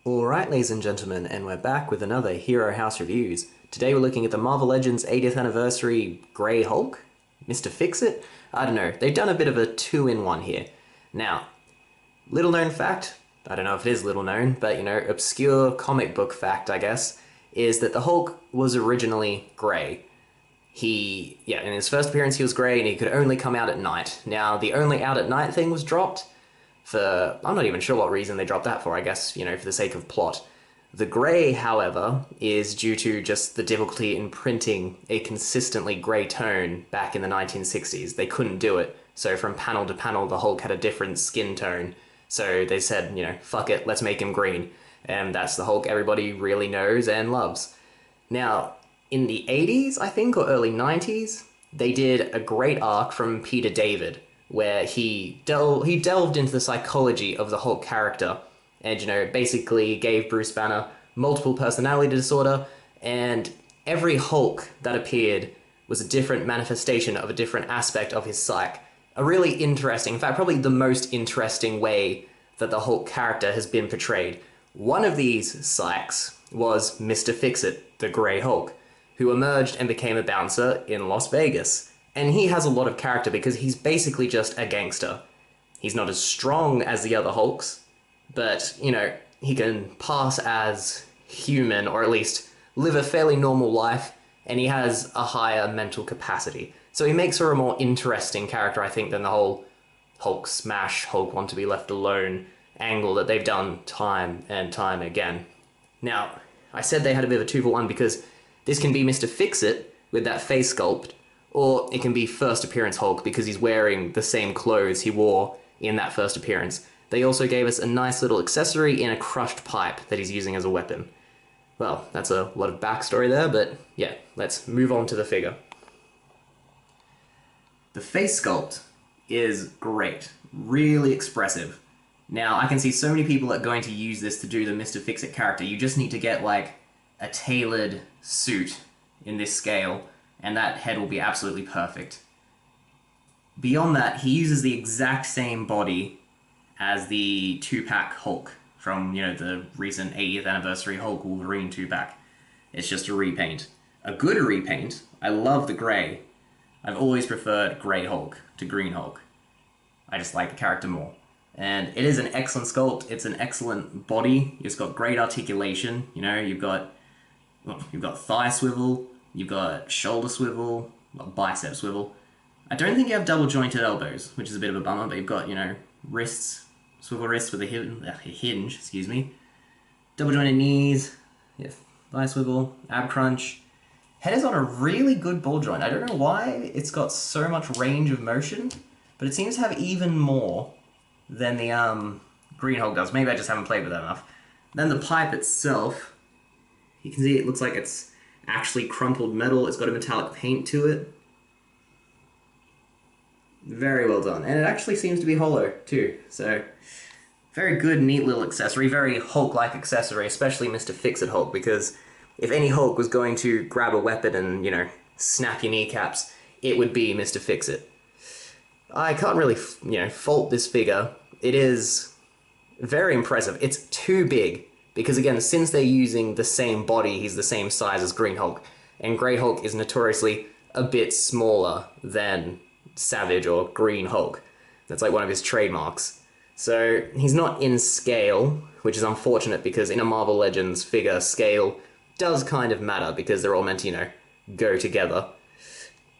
Alright, ladies and gentlemen, and we're back with another Hero House Reviews. Today we're looking at the Marvel Legends 80th Anniversary Grey Hulk? Mr. Fix-It? I don't know, they've done a bit of a two-in-one here. Now, little known fact, I don't know if it is little known, but obscure comic book fact, I guess, is that the Hulk was originally grey. In his first appearance he was grey and he could only come out at night. Now, the only out at night thing was dropped for, I'm not even sure what reason they dropped that for, I guess, for the sake of plot. The grey, however, is due to just the difficulty in printing a consistently grey tone back in the 1960s. They couldn't do it, so from panel to panel the Hulk had a different skin tone. So they said, fuck it, let's make him green. And that's the Hulk everybody really knows and loves. Now, in the 80s, I think, or early 90s, they did a great arc from Peter David, where he delved into the psychology of the Hulk character and, basically gave Bruce Banner multiple personality disorder, and every Hulk that appeared was a different manifestation of a different aspect of his psyche. A really interesting, in fact, probably the most interesting way that the Hulk character has been portrayed. One of these psyches was Mr. Fix-It, the Grey Hulk, who emerged and became a bouncer in Las Vegas. And he has a lot of character because he's basically just a gangster. He's not as strong as the other Hulks, but, he can pass as human, or at least live a fairly normal life, and he has a higher mental capacity. So he makes her a more interesting character, I think, than the whole Hulk smash, Hulk want to be left alone angle that they've done time and time again. Now, I said they had a bit of a 2-for-1 because this can be Mr. Fix-It with that face sculpt, or it can be first appearance Hulk because he's wearing the same clothes he wore in that first appearance. They also gave us a nice little accessory in a crushed pipe that he's using as a weapon. Well, that's a lot of backstory there, but yeah, let's move on to the figure. The face sculpt is great, really expressive. Now, I can see so many people are going to use this to do the Mr. Fix-It character. You just need to get, like, a tailored suit in this scale, and that head will be absolutely perfect. Beyond that, he uses the exact same body as the 2-pack Hulk from, the recent 80th anniversary Hulk Wolverine 2-pack. It's just a repaint. A good repaint. I love the grey. I've always preferred Grey Hulk to Green Hulk. I just like the character more. And it is an excellent sculpt. It's an excellent body. It's got great articulation. You've got thigh swivel, you've got shoulder swivel, bicep swivel. I don't think you have double jointed elbows, which is a bit of a bummer, but you've got, wrists, swivel wrists with a hinge, excuse me. Double jointed knees, yeah, thigh swivel, ab crunch. Head is on a really good ball joint. I don't know why it's got so much range of motion, but it seems to have even more than the Green Hulk does. Maybe I just haven't played with that enough. Then the pipe itself, you can see it looks like it's actually crumpled metal. It's got a metallic paint to it. Very well done. And it actually seems to be hollow, too. So, very good, neat little accessory. Very Hulk-like accessory, especially Mr. Fix-It Hulk, because if any Hulk was going to grab a weapon and, snap your kneecaps, it would be Mr. Fix-It. I can't really, fault this figure. It is very impressive. It's too big. Because again, since they're using the same body, he's the same size as Green Hulk, and Grey Hulk is notoriously a bit smaller than Savage or Green Hulk. That's like one of his trademarks. So he's not in scale, which is unfortunate because in a Marvel Legends figure, scale does kind of matter because they're all meant to, go together.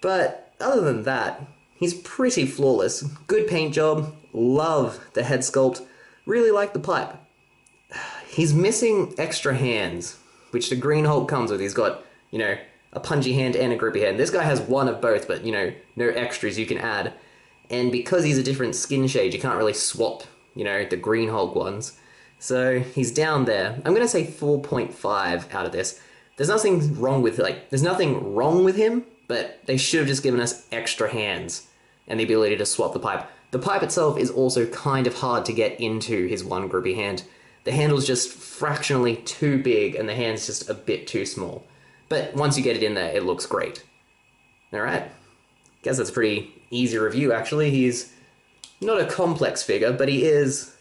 But other than that, he's pretty flawless. Good paint job, love the head sculpt, really like the pipe. He's missing extra hands, which the Green Hulk comes with. He's got, a punchy hand and a grippy hand. This guy has one of both, but, no extras you can add. And because he's a different skin shade, you can't really swap, the Green Hulk ones. So he's down there. I'm going to say 4.5 out of this. There's nothing wrong with, him, but they should have just given us extra hands and the ability to swap the pipe. The pipe itself is also kind of hard to get into his one grippy hand. The handle's just fractionally too big and the hand's just a bit too small. But once you get it in there, it looks great. Alright, guess that's a pretty easy review actually. He's not a complex figure, but he's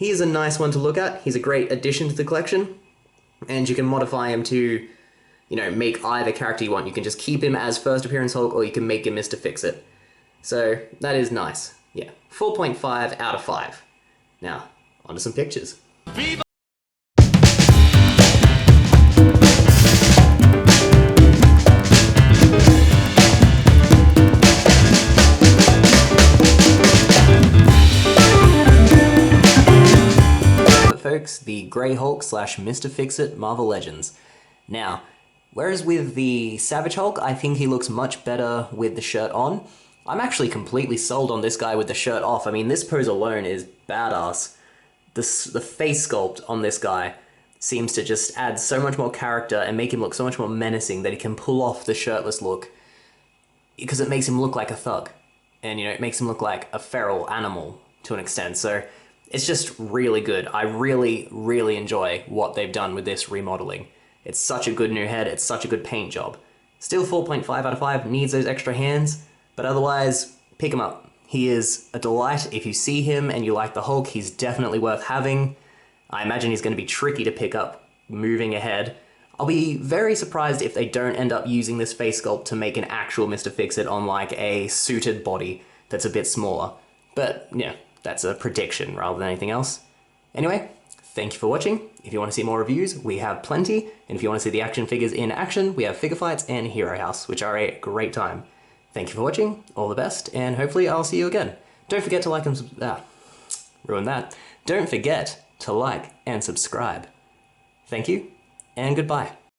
He's a nice one to look at. He's a great addition to the collection, and you can modify him to, you know, make either character you want. You can just keep him as first appearance Hulk, or you can make him Mr. Fix-It. So that is nice. Yeah, 4.5 out of 5. Now, on to some pictures. Folks, the Grey Hulk / Mr. Fix-It Marvel Legends. Now, whereas with the Savage Hulk, I think he looks much better with the shirt on, I'm actually completely sold on this guy with the shirt off. I mean, this pose alone is badass. The face sculpt on this guy seems to just add so much more character and make him look so much more menacing that he can pull off the shirtless look, because it makes him look like a thug. And, you know, it makes him look like a feral animal to an extent. So it's just really good. I really, really enjoy what they've done with this remodeling. It's such a good new head, it's such a good paint job. Still 4.5 out of 5, needs those extra hands, but otherwise, pick him up. He is a delight. If you see him and you like the Hulk, he's definitely worth having. I imagine he's going to be tricky to pick up moving ahead. I'll be very surprised if they don't end up using this face sculpt to make an actual Mr. Fix-It on like a suited body that's a bit smaller. But yeah, that's a prediction rather than anything else. Anyway, thank you for watching. If you want to see more reviews, we have plenty. And if you want to see the action figures in action, we have Figure Fights and Hero House, which are a great time. Thank you for watching, all the best, and hopefully I'll see you again. Don't forget to like and ruin that. Don't forget to like and subscribe. Thank you, and goodbye.